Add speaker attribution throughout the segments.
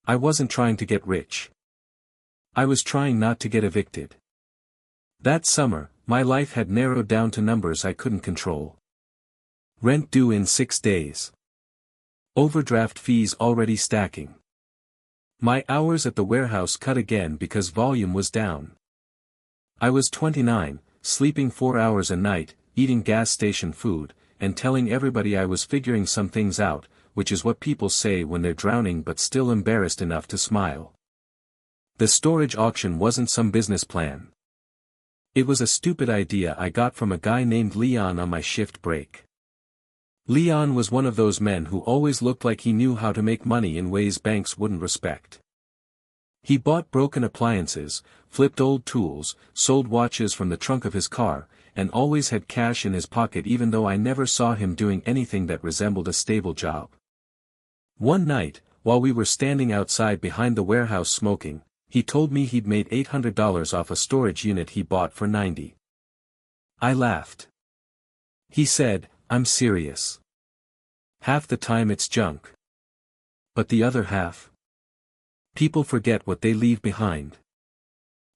Speaker 1: I wasn't trying to get rich. I was trying not to get evicted. That summer, my life had narrowed down to numbers I couldn't control. Rent due in 6 days. Overdraft fees already stacking. My hours at the warehouse cut again because volume was down. I was 29, sleeping 4 hours a night, eating gas station food, and telling everybody I was figuring some things out, which is what people say when they're drowning but still embarrassed enough to smile. The storage auction wasn't some business plan. It was a stupid idea I got from a guy named Leon on my shift break. Leon was one of those men who always looked like he knew how to make money in ways banks wouldn't respect. He bought broken appliances, flipped old tools, sold watches from the trunk of his car, and always had cash in his pocket even though I never saw him doing anything that resembled a stable job. One night, while we were standing outside behind the warehouse smoking, he told me he'd made $800 off a storage unit he bought for $90. I laughed. He said, "I'm serious. Half the time it's junk. But the other half? People forget what they leave behind."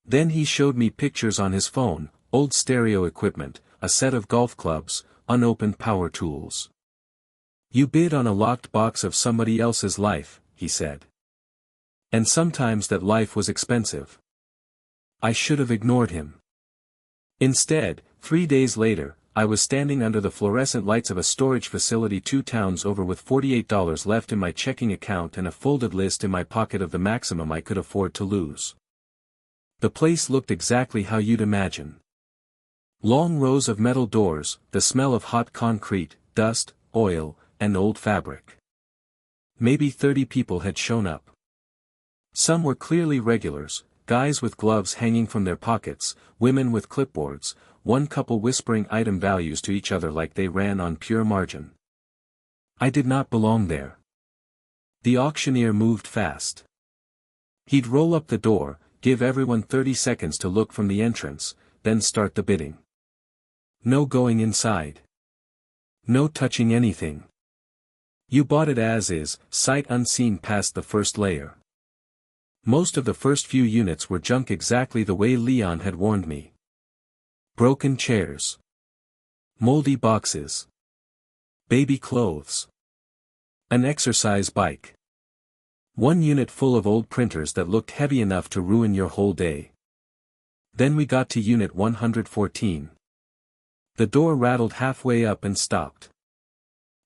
Speaker 1: Then he showed me pictures on his phone, old stereo equipment, a set of golf clubs, unopened power tools. "You bid on a locked box of somebody else's life," he said. And sometimes that life was expensive. I should have ignored him. Instead, 3 days later, I was standing under the fluorescent lights of a storage facility 2 towns over with $48 left in my checking account and a folded list in my pocket of the maximum I could afford to lose. The place looked exactly how you'd imagine. Long rows of metal doors, the smell of hot concrete, dust, oil, and old fabric. Maybe 30 people had shown up. Some were clearly regulars, guys with gloves hanging from their pockets, women with clipboards, one couple whispering item values to each other like they ran on pure margin. I did not belong there. The auctioneer moved fast. He'd roll up the door, give everyone 30 seconds to look from the entrance, then start the bidding. No going inside. No touching anything. You bought it as is, sight unseen past the first layer. Most of the first few units were junk exactly the way Leon had warned me. Broken chairs. Moldy boxes. Baby clothes. An exercise bike. One unit full of old printers that looked heavy enough to ruin your whole day. Then we got to unit 114. The door rattled halfway up and stopped.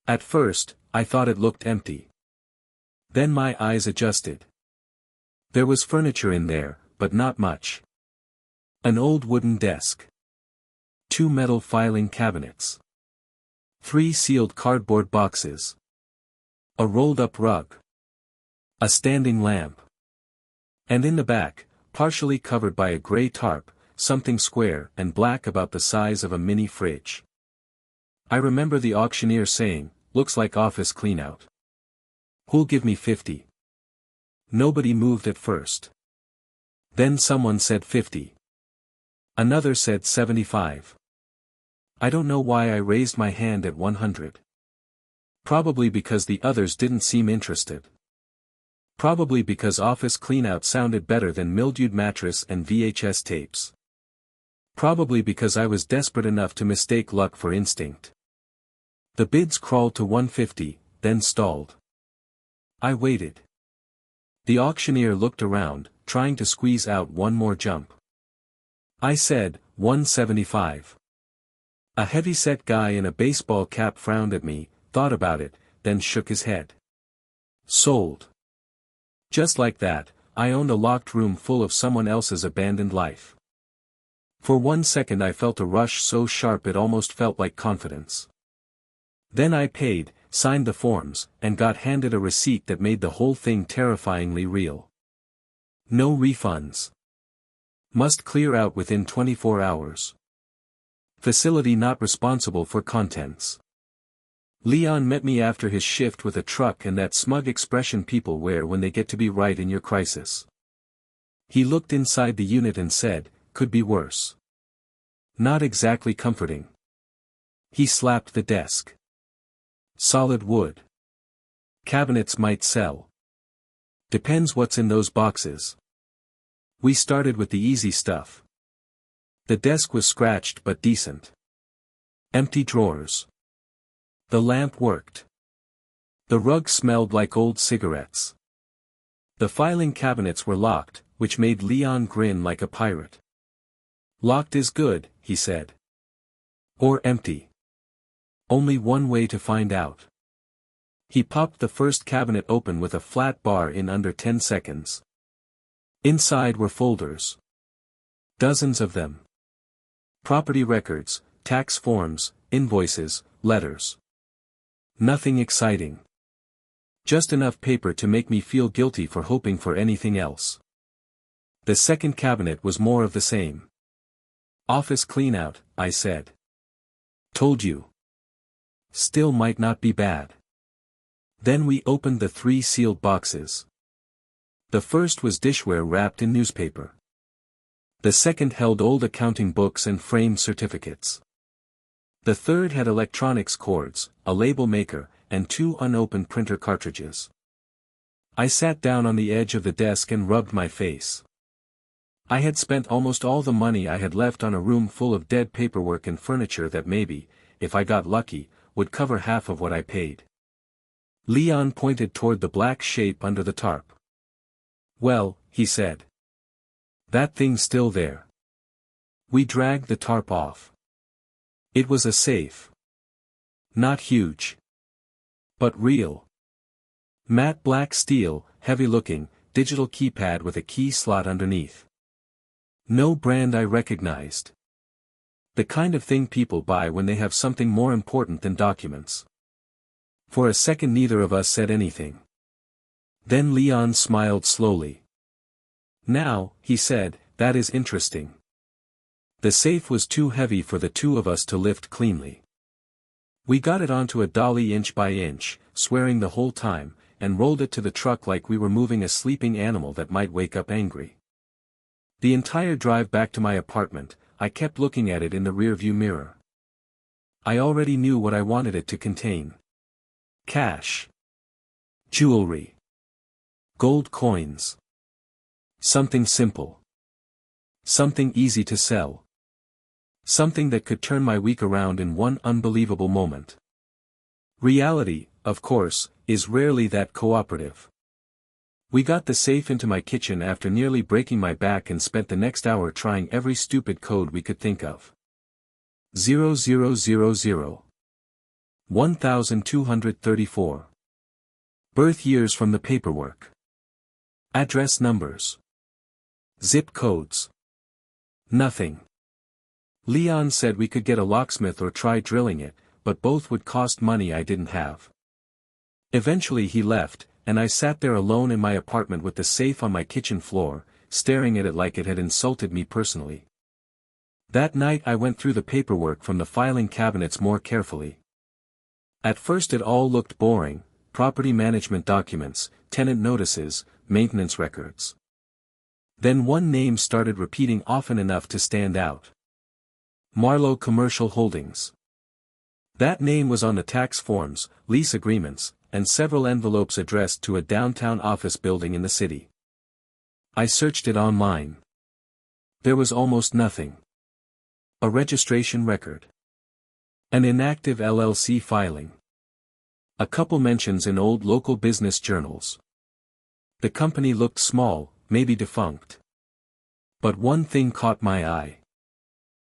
Speaker 1: At first, I thought it looked empty. Then my eyes adjusted. There was furniture in there, but not much. An old wooden desk. 2 metal filing cabinets. 3 sealed cardboard boxes. A rolled-up rug. A standing lamp. And in the back, partially covered by a gray tarp, something square and black about the size of a mini fridge. I remember the auctioneer saying, "Looks like office cleanout. Who'll give me 50? Nobody moved at first. Then someone said 50. Another said 75. I don't know why I raised my hand at 100. Probably because the others didn't seem interested. Probably because office cleanout sounded better than mildewed mattress and VHS tapes. Probably because I was desperate enough to mistake luck for instinct. The bids crawled to 150, then stalled. I waited. The auctioneer looked around, trying to squeeze out one more jump. I said, 175. A heavy-set guy in a baseball cap frowned at me, thought about it, then shook his head. Sold. Just like that, I owned a locked room full of someone else's abandoned life. For 1 second I felt a rush so sharp it almost felt like confidence. Then I paid, signed the forms, and got handed a receipt that made the whole thing terrifyingly real. No refunds. Must clear out within 24 hours. Facility not responsible for contents. Leon met me after his shift with a truck and that smug expression people wear when they get to be right in your crisis. He looked inside the unit and said, "Could be worse." Not exactly comforting. He slapped the desk. Solid wood. Cabinets might sell. Depends what's in those boxes. We started with the easy stuff. The desk was scratched but decent. Empty drawers. The lamp worked. The rug smelled like old cigarettes. The filing cabinets were locked, which made Leon grin like a pirate. Locked is good, he said. Or empty. Only one way to find out. He popped the first cabinet open with a flat bar in under 10 seconds. Inside were folders. Dozens of them. Property records, tax forms, invoices, letters. Nothing exciting. Just enough paper to make me feel guilty for hoping for anything else. The second cabinet was more of the same. Office cleanout, I said. Told you. Still might not be bad. Then we opened the 3 sealed boxes. The first was dishware wrapped in newspaper. The second held old accounting books and framed certificates. The third had electronics cords, a label maker, and 2 unopened printer cartridges. I sat down on the edge of the desk and rubbed my face. I had spent almost all the money I had left on a room full of dead paperwork and furniture that maybe, if I got lucky, would cover half of what I paid. Leon pointed toward the black shape under the tarp. Well, he said. That thing's still there. We dragged the tarp off. It was a safe. Not huge. But real. Matte black steel, heavy-looking, digital keypad with a key slot underneath. No brand I recognized. The kind of thing people buy when they have something more important than documents. For a second neither of us said anything. Then Leon smiled slowly. Now, he said, that is interesting. The safe was too heavy for the 2 of us to lift cleanly. We got it onto a dolly inch by inch, swearing the whole time, and rolled it to the truck like we were moving a sleeping animal that might wake up angry. The entire drive back to my apartment, I kept looking at it in the rearview mirror. I already knew what I wanted it to contain. Cash. Jewelry. Gold coins. Something simple. Something easy to sell. Something that could turn my week around in one unbelievable moment. Reality, of course, is rarely that cooperative. We got the safe into my kitchen after nearly breaking my back and spent the next hour trying every stupid code we could think of. 0000. 1234. Birth years from the paperwork. Address numbers. Zip codes. Nothing. Leon said we could get a locksmith or try drilling it, but both would cost money I didn't have. Eventually he left, and I sat there alone in my apartment with the safe on my kitchen floor, staring at it like it had insulted me personally. That night I went through the paperwork from the filing cabinets more carefully. At first it all looked boring: property management documents, tenant notices, maintenance records. Then one name started repeating often enough to stand out. Marlowe Commercial Holdings. That name was on the tax forms, lease agreements, and several envelopes addressed to a downtown office building in the city. I searched it online. There was almost nothing. A registration record. An inactive LLC filing. A couple mentions in old local business journals. The company looked small, maybe defunct. But one thing caught my eye.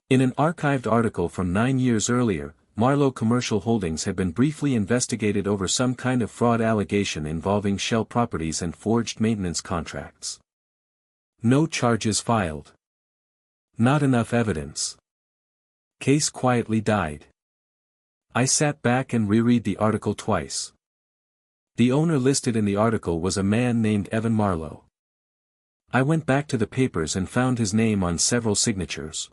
Speaker 1: In an archived article from 9 years earlier, Marlowe Commercial Holdings had been briefly investigated over some kind of fraud allegation involving shell properties and forged maintenance contracts. No charges filed. Not enough evidence. Case quietly died. I sat back and reread the article twice. The owner listed in the article was a man named Evan Marlowe. I went back to the papers and found his name on several signatures.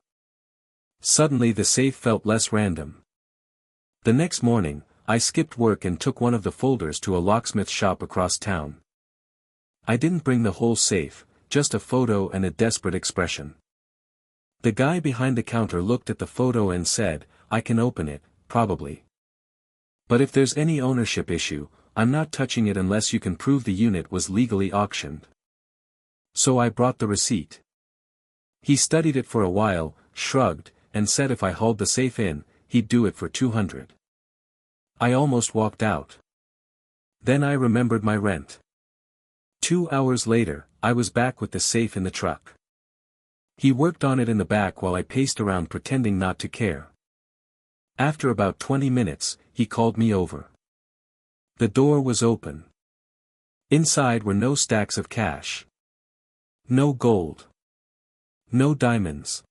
Speaker 1: Suddenly the safe felt less random. The next morning, I skipped work and took one of the folders to a locksmith shop across town. I didn't bring the whole safe, just a photo and a desperate expression. The guy behind the counter looked at the photo and said, "I can open it, probably. But if there's any ownership issue, I'm not touching it unless you can prove the unit was legally auctioned. So I brought the receipt. He studied it for a while, shrugged, and said if I hauled the safe in, he'd do it for 200. I almost walked out. Then I remembered my rent. 2 hours later, I was back with the safe in the truck. He worked on it in the back while I paced around pretending not to care. After about 20 minutes, he called me over. The door was open. Inside were no stacks of cash. No gold. No diamonds.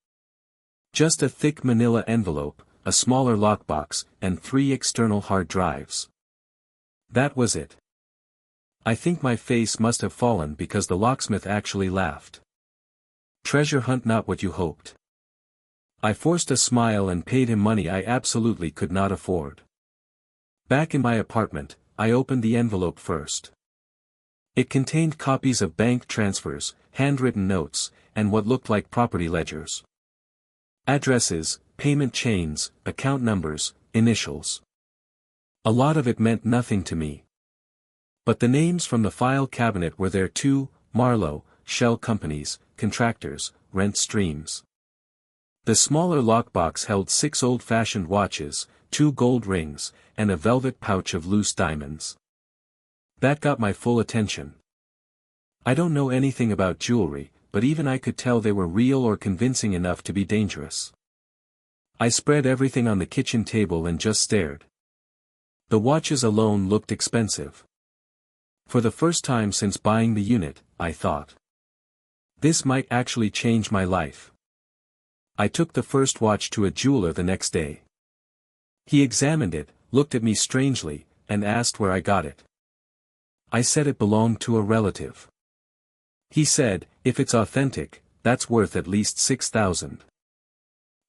Speaker 1: Just a thick manila envelope, a smaller lockbox, and 3 external hard drives. That was it. I think my face must have fallen because the locksmith actually laughed. Treasure hunt, not what you hoped. I forced a smile and paid him money I absolutely could not afford. Back in my apartment, I opened the envelope first. It contained copies of bank transfers, handwritten notes, and what looked like property ledgers. Addresses, payment chains, account numbers, initials. A lot of it meant nothing to me. But the names from the file cabinet were there too: Marlowe, shell companies, contractors, rent streams. The smaller lockbox held 6 old-fashioned watches, 2 gold rings, and a velvet pouch of loose diamonds. That got my full attention. I don't know anything about jewelry, but even I could tell they were real or convincing enough to be dangerous. I spread everything on the kitchen table and just stared. The watches alone looked expensive. For the first time since buying the unit, I thought, this might actually change my life. I took the first watch to a jeweler the next day. He examined it, looked at me strangely, and asked where I got it. I said it belonged to a relative. He said, if it's authentic, that's worth at least 6,000.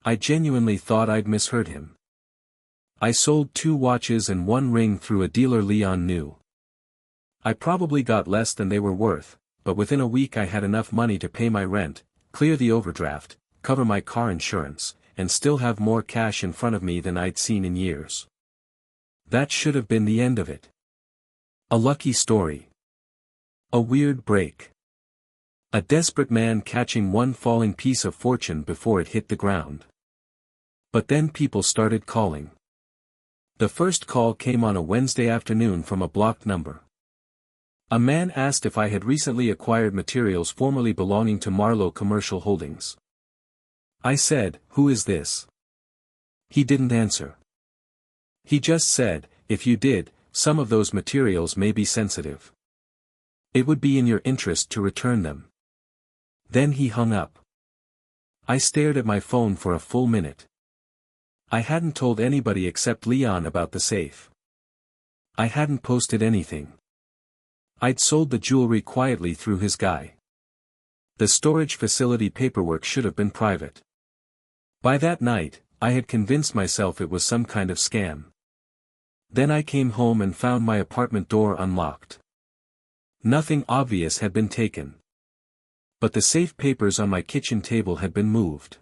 Speaker 1: I genuinely thought I'd misheard him. I sold 2 watches and 1 ring through a dealer Leon knew. I probably got less than they were worth, but within a week I had enough money to pay my rent, clear the overdraft, cover my car insurance, and still have more cash in front of me than I'd seen in years. That should have been the end of it. A lucky story. A weird break. A desperate man catching one falling piece of fortune before it hit the ground. But then people started calling. The first call came on a Wednesday afternoon from a blocked number. A man asked if I had recently acquired materials formerly belonging to Marlowe Commercial Holdings. I said, "Who is this?" He didn't answer. He just said, "If you did, some of those materials may be sensitive. It would be in your interest to return them." Then he hung up. I stared at my phone for a full minute. I hadn't told anybody except Leon about the safe. I hadn't posted anything. I'd sold the jewelry quietly through his guy. The storage facility paperwork should have been private. By that night, I had convinced myself it was some kind of scam. Then I came home and found my apartment door unlocked. Nothing obvious had been taken. But the safe papers on my kitchen table had been moved.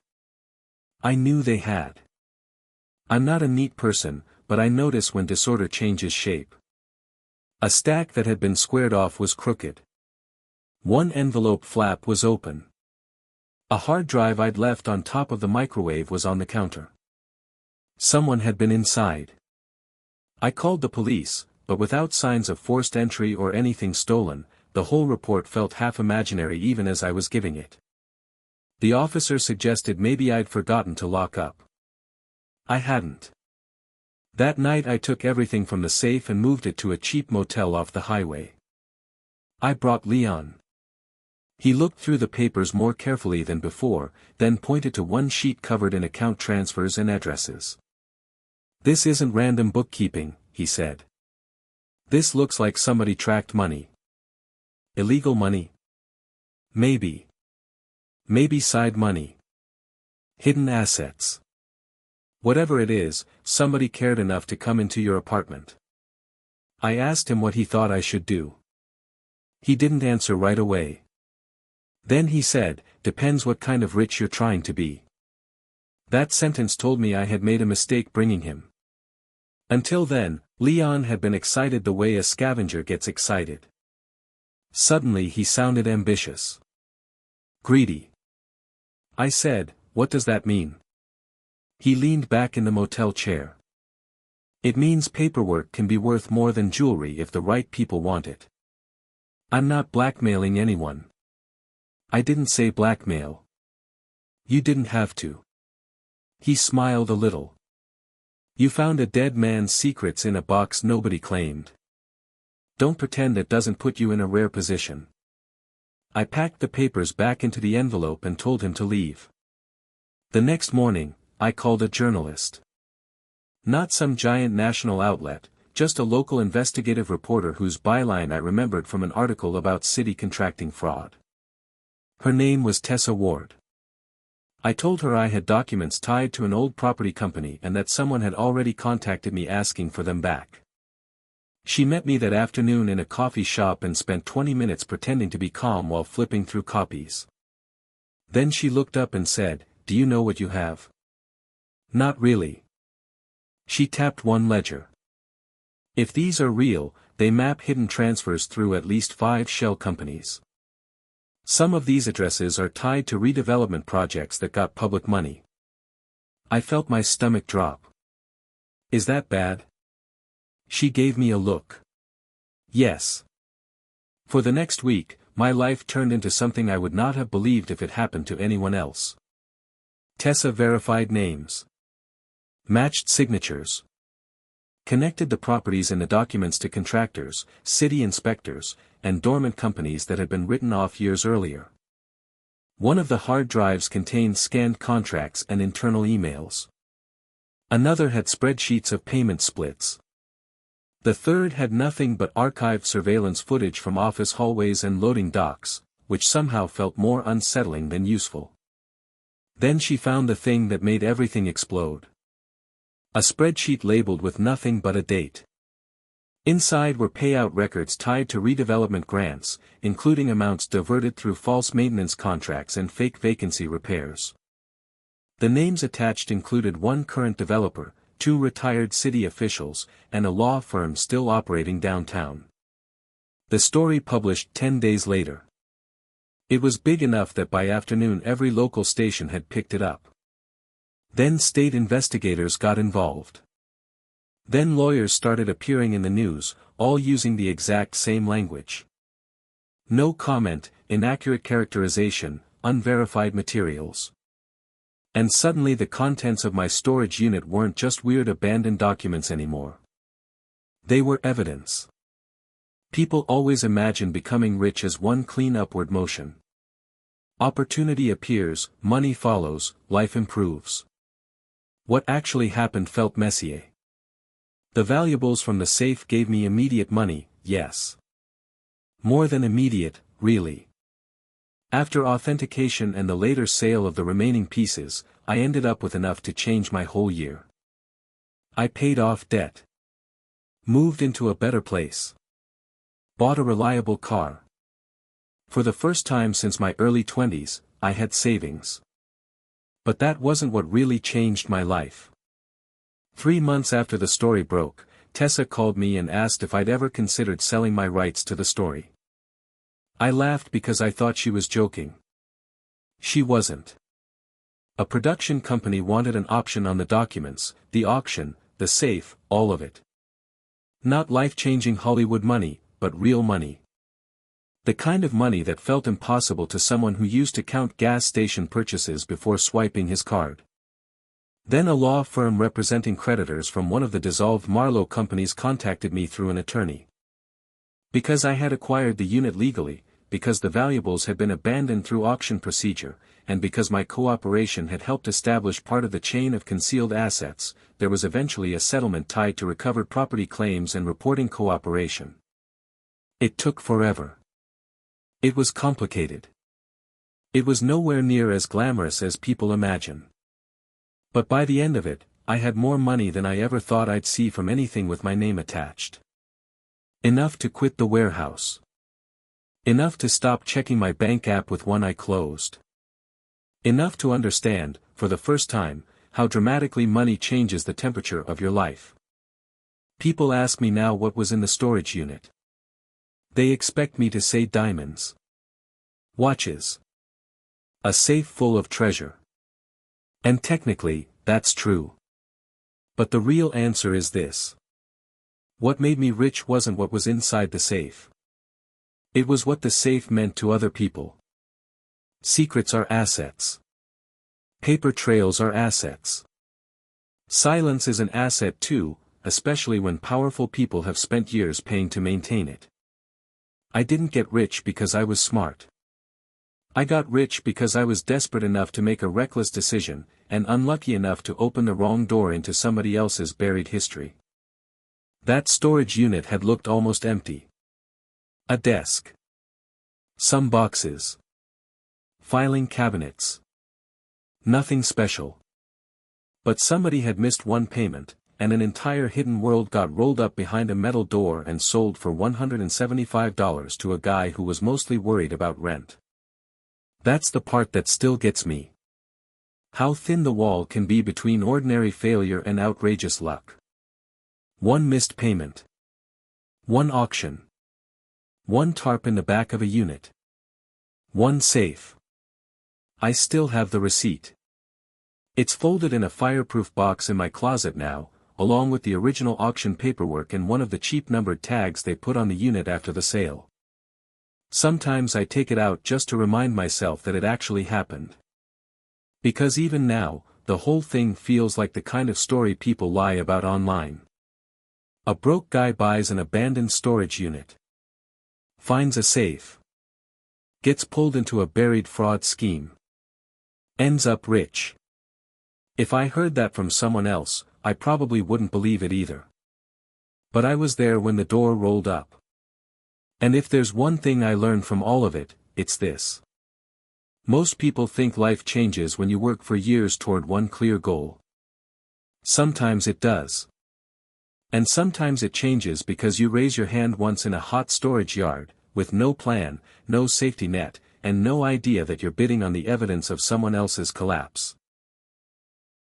Speaker 1: I knew they had. I'm not a neat person, but I notice when disorder changes shape. A stack that had been squared off was crooked. One envelope flap was open. A hard drive I'd left on top of the microwave was on the counter. Someone had been inside. I called the police, but without signs of forced entry or anything stolen, the whole report felt half imaginary even as I was giving it. The officer suggested maybe I'd forgotten to lock up. I hadn't. That night I took everything from the safe and moved it to a cheap motel off the highway. I brought Leon. He looked through the papers more carefully than before, then pointed to one sheet covered in account transfers and addresses. "This isn't random bookkeeping," he said. "This looks like somebody tracked money." Illegal money? Maybe. Maybe side money. Hidden assets. Whatever it is, somebody cared enough to come into your apartment. I asked him what he thought I should do. He didn't answer right away. Then he said, "Depends what kind of rich you're trying to be." That sentence told me I had made a mistake bringing him. Until then, Leon had been excited the way a scavenger gets excited. Suddenly he sounded ambitious. Greedy. I said, "What does that mean?" He leaned back in the motel chair. "It means paperwork can be worth more than jewelry if the right people want it. I'm not blackmailing anyone." I didn't say blackmail. You didn't have to. He smiled a little. You found a dead man's secrets in a box nobody claimed. Don't pretend it doesn't put you in a rare position. I packed the papers back into the envelope and told him to leave. The next morning, I called a journalist. Not some giant national outlet, just a local investigative reporter whose byline I remembered from an article about city contracting fraud. Her name was Tessa Ward. I told her I had documents tied to an old property company and that someone had already contacted me asking for them back. She met me that afternoon in a coffee shop and spent 20 minutes pretending to be calm while flipping through copies. Then she looked up and said, "Do you know what you have?" "Not really." She tapped one ledger. "If these are real, they map hidden transfers through at least 5 shell companies. Some of these addresses are tied to redevelopment projects that got public money." I felt my stomach drop. "Is that bad?" She gave me a look. "Yes." For the next week, my life turned into something I would not have believed if it happened to anyone else. Tessa verified names. Matched signatures. Connected the properties in the documents to contractors, city inspectors, and dormant companies that had been written off years earlier. One of the hard drives contained scanned contracts and internal emails. Another had spreadsheets of payment splits. The third had nothing but archived surveillance footage from office hallways and loading docks, which somehow felt more unsettling than useful. Then she found the thing that made everything explode. A spreadsheet labeled with nothing but a date. Inside were payout records tied to redevelopment grants, including amounts diverted through false maintenance contracts and fake vacancy repairs. The names attached included one current developer, 2 retired city officials, and a law firm still operating downtown. The story published 10 days later. It was big enough that by afternoon every local station had picked it up. Then state investigators got involved. Then lawyers started appearing in the news, all using the exact same language. No comment, inaccurate characterization, unverified materials. And suddenly the contents of my storage unit weren't just weird abandoned documents anymore. They were evidence. People always imagine becoming rich as one clean upward motion. Opportunity appears, money follows, life improves. What actually happened felt messier. The valuables from the safe gave me immediate money, yes. More than immediate, really. After authentication and the later sale of the remaining pieces, I ended up with enough to change my whole year. I paid off debt. Moved into a better place. Bought a reliable car. For the first time since my early 20s, I had savings. But that wasn't what really changed my life. 3 months after the story broke, Tessa called me and asked if I'd ever considered selling my rights to the story. I laughed because I thought she was joking. She wasn't. A production company wanted an option on the documents, the auction, the safe, all of it. Not life-changing Hollywood money, but real money. The kind of money that felt impossible to someone who used to count gas station purchases before swiping his card. Then a law firm representing creditors from one of the dissolved Marlowe companies contacted me through an attorney. Because I had acquired the unit legally, because the valuables had been abandoned through auction procedure, and because my cooperation had helped establish part of the chain of concealed assets, there was eventually a settlement tied to recovered property claims and reporting cooperation. It took forever. It was complicated. It was nowhere near as glamorous as people imagine. But by the end of it, I had more money than I ever thought I'd see from anything with my name attached. Enough to quit the warehouse. Enough to stop checking my bank app with one eye closed. Enough to understand, for the first time, how dramatically money changes the temperature of your life. People ask me now what was in the storage unit. They expect me to say diamonds. Watches. A safe full of treasure. And technically, that's true. But the real answer is this. What made me rich wasn't what was inside the safe. It was what the safe meant to other people. Secrets are assets. Paper trails are assets. Silence is an asset too, especially when powerful people have spent years paying to maintain it. I didn't get rich because I was smart. I got rich because I was desperate enough to make a reckless decision, and unlucky enough to open the wrong door into somebody else's buried history. That storage unit had looked almost empty. A desk. Some boxes. Filing cabinets. Nothing special. But somebody had missed one payment, and an entire hidden world got rolled up behind a metal door and sold for $175 to a guy who was mostly worried about rent. That's the part that still gets me. How thin the wall can be between ordinary failure and outrageous luck. One missed payment. One auction. One tarp in the back of a unit. One safe. I still have the receipt. It's folded in a fireproof box in my closet now, along with the original auction paperwork and one of the cheap numbered tags they put on the unit after the sale. Sometimes I take it out just to remind myself that it actually happened. Because even now, the whole thing feels like the kind of story people lie about online. A broke guy buys an abandoned storage unit. Finds a safe. Gets pulled into a buried fraud scheme. Ends up rich. If I heard that from someone else, I probably wouldn't believe it either. But I was there when the door rolled up. And if there's one thing I learned from all of it, it's this. Most people think life changes when you work for years toward one clear goal. Sometimes it does. And sometimes it changes because you raise your hand once in a hot storage yard, with no plan, no safety net, and no idea that you're bidding on the evidence of someone else's collapse.